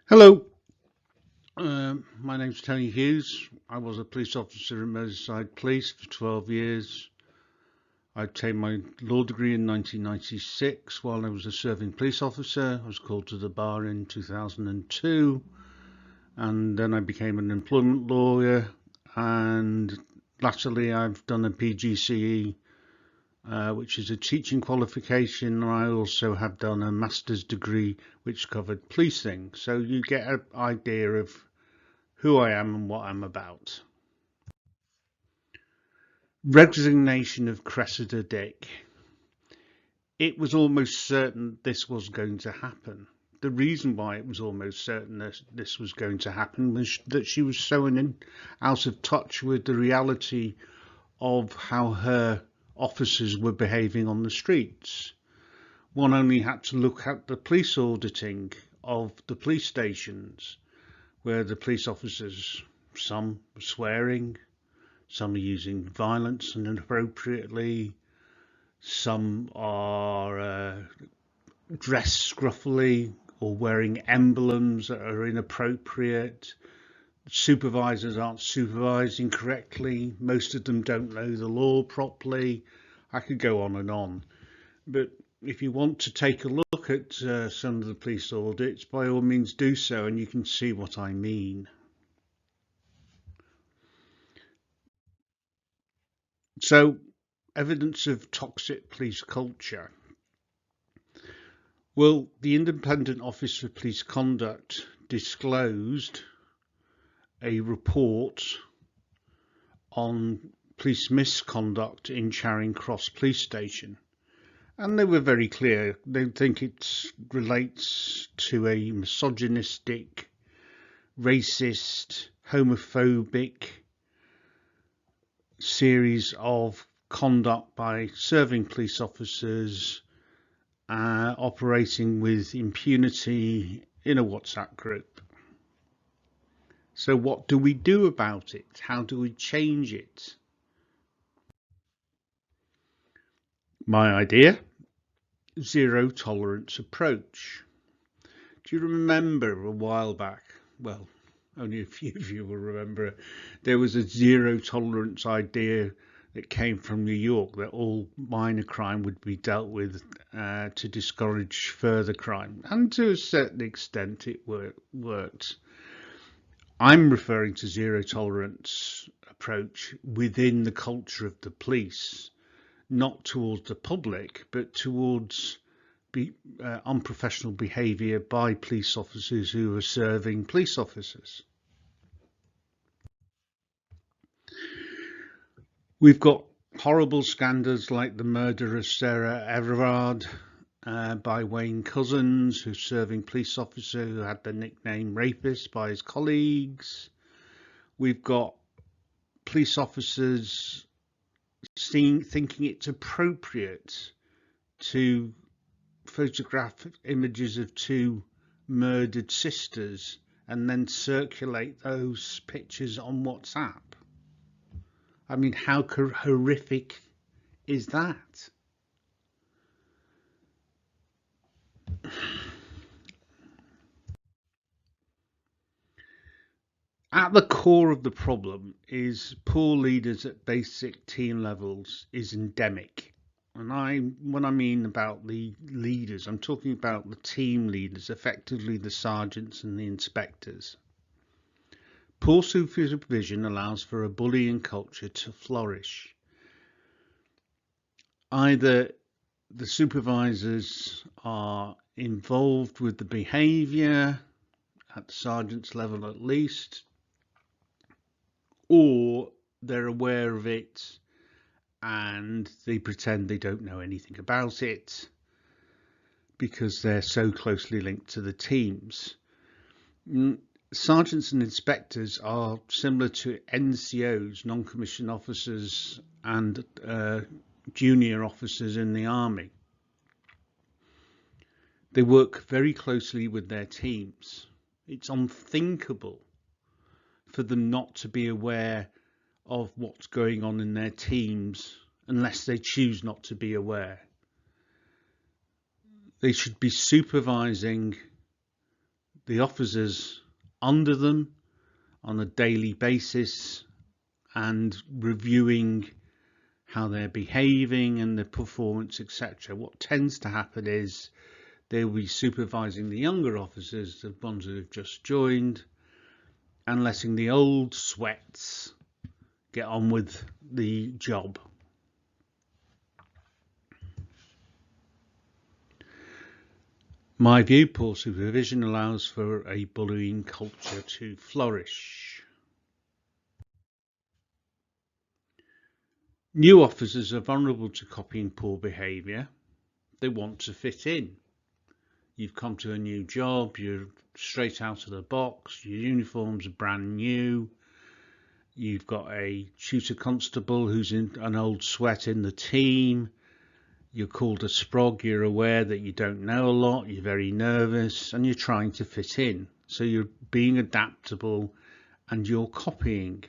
Hello, my name's Tony Hughes. I was a police officer in Merseyside Police for 12 years. I obtained my law degree in 1996 while I was a serving police officer. I was called to the bar in 2002, and then I became an employment lawyer, and latterly I've done a PGCE, which is a teaching qualification. I also have done a master's degree which covered policing, so you get an idea of who I am and what I'm about. Resignation of Cressida Dick. It was almost certain this was going to happen. The reason why it was almost certain that this was going to happen was that she was so out of touch with the reality of how her officers were behaving on the streets. One only had to look at the police auditing of the police stations, where the police officers, some were swearing, some are using violence inappropriately, some are dressed scruffily or wearing emblems that are inappropriate. Supervisors aren't supervising correctly. Most of them don't know the law properly. I could go on, but if you want to take a look at some of the police audits, by all means do so, and you can see what I mean. So, evidence of toxic police culture. Well, the Independent Office for Police Conduct disclosed a report on police misconduct in Charing Cross Police Station, and they were very clear. They think it relates to a misogynistic, racist, homophobic series of conduct by serving police officers operating with impunity in a WhatsApp group. So what do we do about it? How do we change it? My idea: zero tolerance approach. Do you remember a while back? Well, only a few of you will remember. There was a zero tolerance idea that came from New York, that all minor crime would be dealt with to discourage further crime, and to a certain extent it worked. I'm referring to zero tolerance approach within the culture of the police, not towards the public, but towards unprofessional behaviour by police officers who are serving police officers. We've got horrible scandals like the murder of Sarah Everard by Wayne Couzens, who's serving police officer who had the nickname rapist by his colleagues. We've got police officers thinking it's appropriate to photograph images of two murdered sisters and then circulate those pictures on WhatsApp. I mean, how horrific is that? At the core of the problem is poor leaders at basic team levels is endemic. And when I mean about the leaders, I'm talking about the team leaders, effectively the sergeants and the inspectors. Poor supervision allows for a bullying culture to flourish. Either the supervisors are involved with the behaviour, at the sergeant's level at least, or they're aware of it and they pretend they don't know anything about it because they're so closely linked to the teams. Sergeants and inspectors are similar to NCOs, non-commissioned officers, and junior officers in the army. They work very closely with their teams. It's unthinkable for them not to be aware of what's going on in their teams unless they choose not to be aware. They should be supervising the officers under them on a daily basis and reviewing how they're behaving and their performance, etc. What tends to happen is they'll be supervising the younger officers, the ones that have just joined, and letting the old sweats get on with the job. My view, poor supervision allows for a bullying culture to flourish. New officers are vulnerable to copying poor behaviour. They want to fit in. You've come to a new job, you're straight out of the box, your uniforms are brand new, you've got a shooter constable who's in an old sweat in the team, you're called a sprog, you're aware that you don't know a lot, you're very nervous, and you're trying to fit in. So you're being adaptable and you're copying.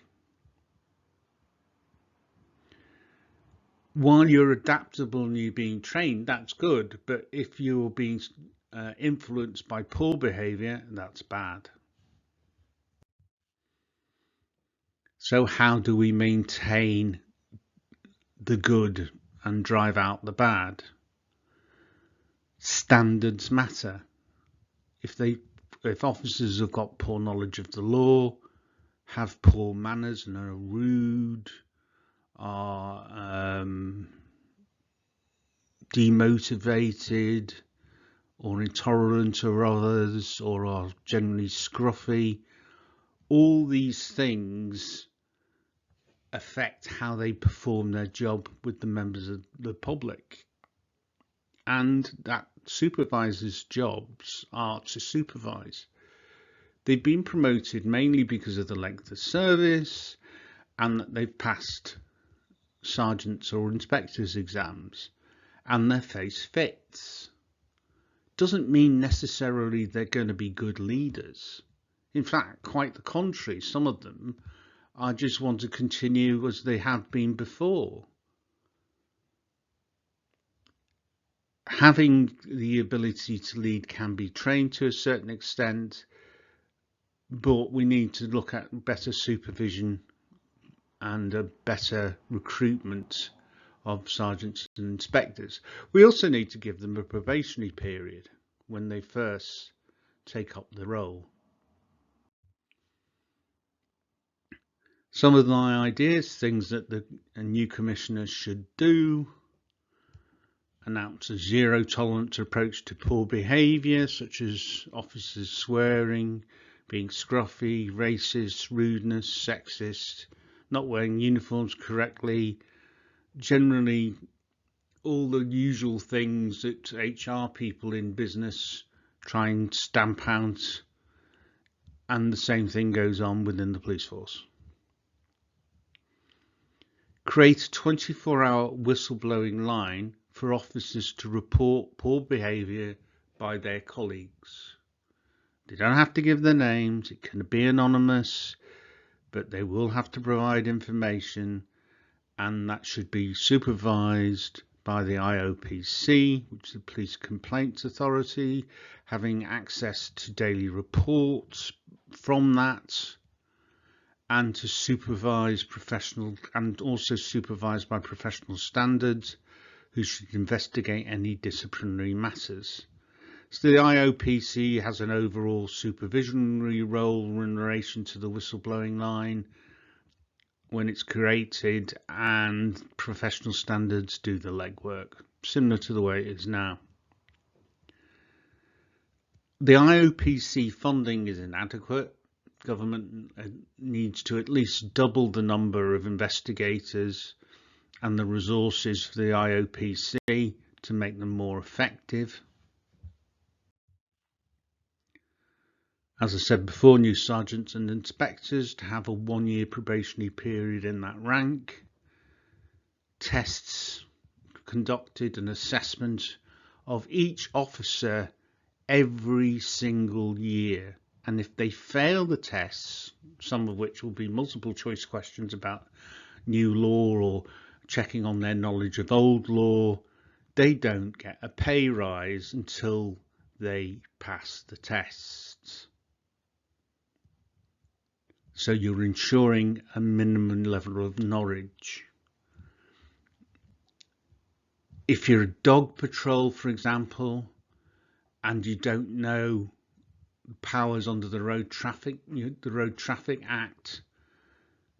While you're adaptable and you're being trained, that's good, but if you're being influenced by poor behaviour, that's bad. So how do we maintain the good and drive out the bad? Standards matter. If officers have got poor knowledge of the law, have poor manners and are rude, are demotivated or intolerant of others, or are generally scruffy, all these things affect how they perform their job with the members of the public. And that supervisors' jobs are to supervise. They've been promoted mainly because of the length of service and that they've passed sergeants or inspectors exams and their face fits. Doesn't mean necessarily they're going to be good leaders. In fact, quite the contrary. Some of them I just want to continue as they have been before. Having the ability to lead can be trained to a certain extent, but we need to look at better supervision and a better recruitment of sergeants and inspectors. We also need to give them a probationary period when they first take up the role. Some of my ideas, things that the new commissioners should do: announce a zero tolerance approach to poor behaviour, such as officers swearing, being scruffy, racist, rudeness, sexist, not wearing uniforms correctly, generally all the usual things that HR people in business try and stamp out, and the same thing goes on within the police force. Create a 24-hour whistleblowing line for officers to report poor behaviour by their colleagues. They don't have to give their names, it can be anonymous, but they will have to provide information, and that should be supervised by the IOPC, which is the Police Complaints Authority, having access to daily reports from that, and to supervise professional, and also supervised by professional standards, who should investigate any disciplinary matters. So the IOPC has an overall supervisionary role in relation to the whistleblowing line when it's created, and professional standards do the legwork, similar to the way it is now. The IOPC funding is inadequate. Government needs to at least double the number of investigators and the resources for the IOPC to make them more effective. As I said before, new sergeants and inspectors to have a 1-year probationary period in that rank. Tests conducted, an assessment of each officer every single year. And if they fail the tests, some of which will be multiple choice questions about new law or checking on their knowledge of old law, they don't get a pay rise until they pass the tests. So you're ensuring a minimum level of knowledge. If you're a dog patrol, for example, and you don't know powers under the Road Traffic Act,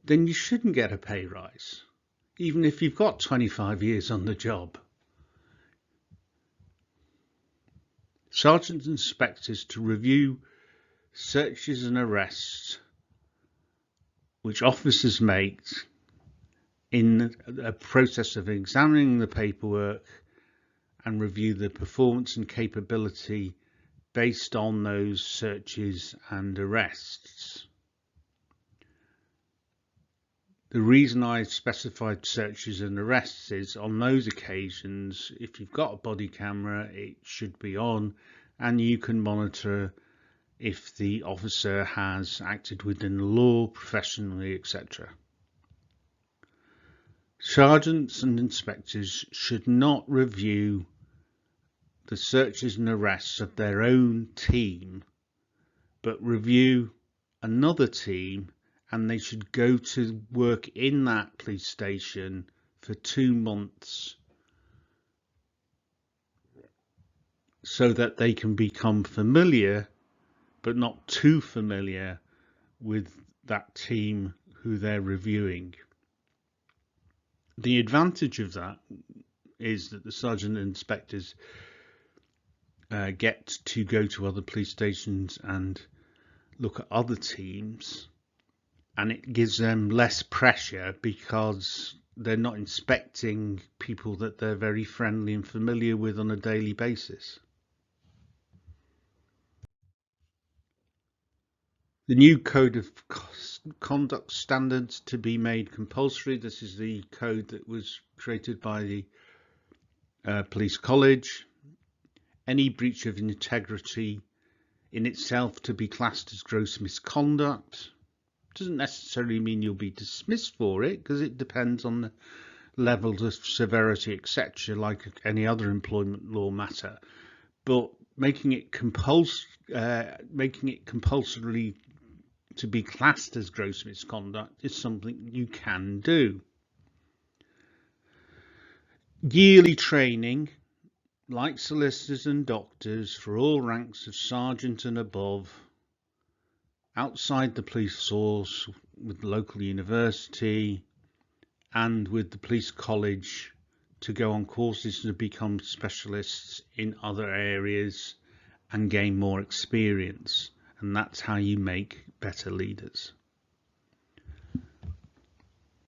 then you shouldn't get a pay rise, even if you've got 25 years on the job. Sergeants and inspectors to review searches and arrests which officers make in a process of examining the paperwork and review the performance and capability based on those searches and arrests. The reason I specified searches and arrests is on those occasions, if you've got a body camera, it should be on and you can monitor if the officer has acted within the law, professionally, etc. Sergeants and inspectors should not review the searches and arrests of their own team, but review another team, and they should go to work in that police station for 2 months so that they can become familiar, but not too familiar, with that team who they're reviewing. The advantage of that is that the sergeant and inspectors get to go to other police stations and look at other teams, and it gives them less pressure because they're not inspecting people that they're very friendly and familiar with on a daily basis. The new code of conduct standards to be made compulsory. This is the code that was created by the police college. Any breach of integrity in itself to be classed as gross misconduct. Doesn't necessarily mean you'll be dismissed for it, because it depends on the levels of severity, etc., like any other employment law matter. But making it compulsory to be classed as gross misconduct is something you can do. Yearly training, like solicitors and doctors, for all ranks of sergeant and above, outside the police force, with the local university and with the police college, to go on courses to become specialists in other areas and gain more experience. And that's how you make better leaders.